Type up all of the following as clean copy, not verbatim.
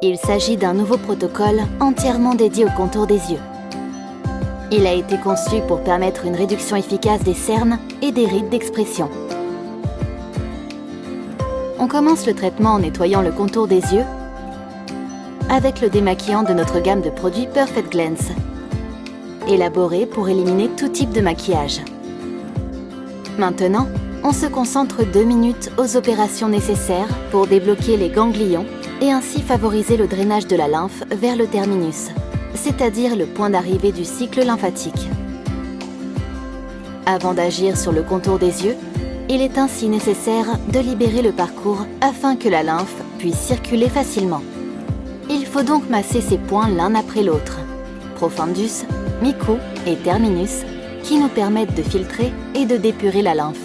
Il s'agit d'un nouveau protocole entièrement dédié au contour des yeux. Il a été conçu pour permettre une réduction efficace des cernes et des rides d'expression. On commence le traitement en nettoyant le contour des yeux avec le démaquillant de notre gamme de produits Perfect Glance, élaboré pour éliminer tout type de maquillage. Maintenant, on se concentre 2 minutes aux opérations nécessaires pour débloquer les ganglions et ainsi favoriser le drainage de la lymphe vers le terminus, c'est-à-dire le point d'arrivée du cycle lymphatique. Avant d'agir sur le contour des yeux, il est ainsi nécessaire de libérer le parcours afin que la lymphe puisse circuler facilement. Il faut donc masser ces points l'un après l'autre, profundus, micro et terminus, qui nous permettent de filtrer et de dépurer la lymphe.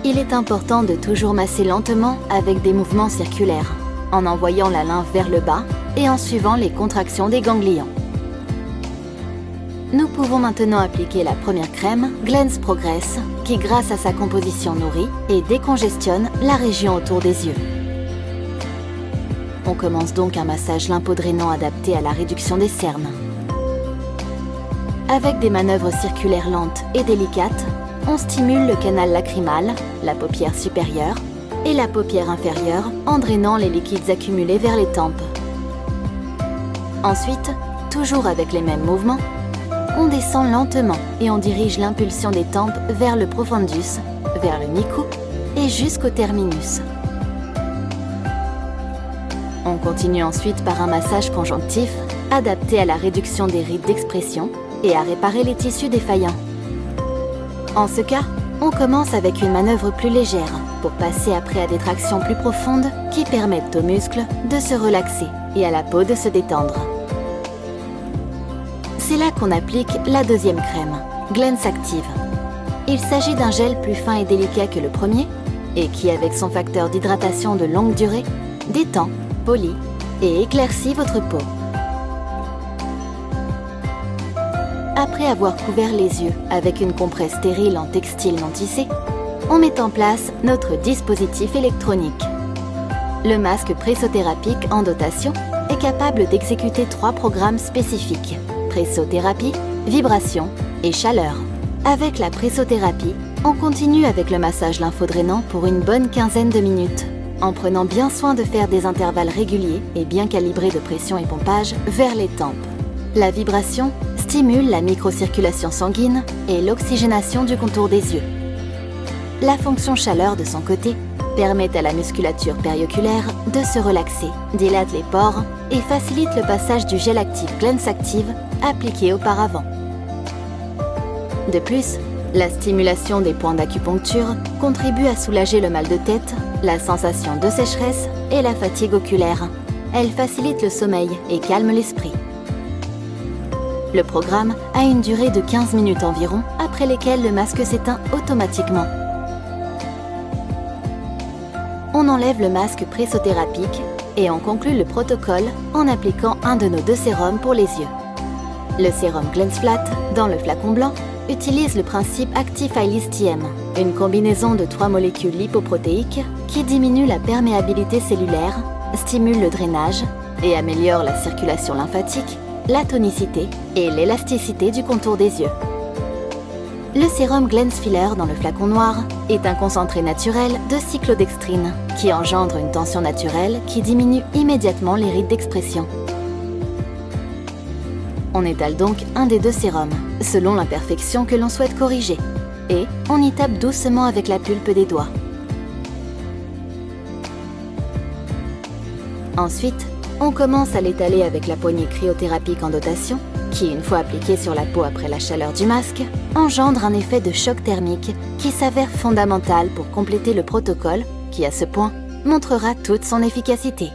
Il est important de toujours masser lentement avec des mouvements circulaires, en envoyant la lymphe vers le bas et en suivant les contractions des ganglions. Nous pouvons maintenant appliquer la première crème, Glance Progress, qui grâce à sa composition nourrit et décongestionne la région autour des yeux. On commence donc un massage lymphodrainant adapté à la réduction des cernes. Avec des manœuvres circulaires lentes et délicates, on stimule le canal lacrymal, la paupière supérieure et la paupière inférieure en drainant les liquides accumulés vers les tempes. Ensuite, toujours avec les mêmes mouvements, on descend lentement et on dirige l'impulsion des tempes vers le profundus, vers le micu et jusqu'au terminus. On continue ensuite par un massage conjonctif adapté à la réduction des rides d'expression et à réparer les tissus défaillants. En ce cas, on commence avec une manœuvre plus légère pour passer après à des tractions plus profondes qui permettent aux muscles de se relaxer et à la peau de se détendre. C'est là qu'on applique la deuxième crème, Glance Active. Il s'agit d'un gel plus fin et délicat que le premier et qui, avec son facteur d'hydratation de longue durée, détend, polit et éclaircit votre peau. Après avoir couvert les yeux avec une compresse stérile en textile non tissé, on met en place notre dispositif électronique. Le masque pressothérapique en dotation est capable d'exécuter 3 programmes spécifiques: pressothérapie, vibration et chaleur. Avec la pressothérapie, on continue avec le massage lymphodrainant pour une bonne quinzaine de minutes, en prenant bien soin de faire des intervalles réguliers et bien calibrés de pression et pompage vers les tempes. La vibration stimule la microcirculation sanguine et l'oxygénation du contour des yeux. La fonction chaleur, de son côté, permet à la musculature périoculaire de se relaxer, dilate les pores et facilite le passage du gel actif Glance Active appliqué auparavant. De plus, la stimulation des points d'acupuncture contribue à soulager le mal de tête, la sensation de sécheresse et la fatigue oculaire. Elle facilite le sommeil et calme l'esprit. Le programme a une durée de 15 minutes environ, après lesquelles le masque s'éteint automatiquement. On enlève le masque pressothérapique et on conclut le protocole en appliquant un de nos 2 sérums pour les yeux. Le sérum Glance Flat, dans le flacon blanc, utilise le principe Active Eyeless TM, une combinaison de 3 molécules lipoprotéiques qui diminue la perméabilité cellulaire, stimule le drainage et améliore la circulation lymphatique, la tonicité et l'élasticité du contour des yeux. Le sérum Glance Filler dans le flacon noir est un concentré naturel de cyclodextrine qui engendre une tension naturelle qui diminue immédiatement les rides d'expression. On étale donc un des 2 sérums, selon l'imperfection que l'on souhaite corriger, et on y tape doucement avec la pulpe des doigts. Ensuite, on commence à l'étaler avec la poignée cryothérapique en dotation, qui, une fois appliquée sur la peau après la chaleur du masque, engendre un effet de choc thermique qui s'avère fondamental pour compléter le protocole qui, à ce point, montrera toute son efficacité.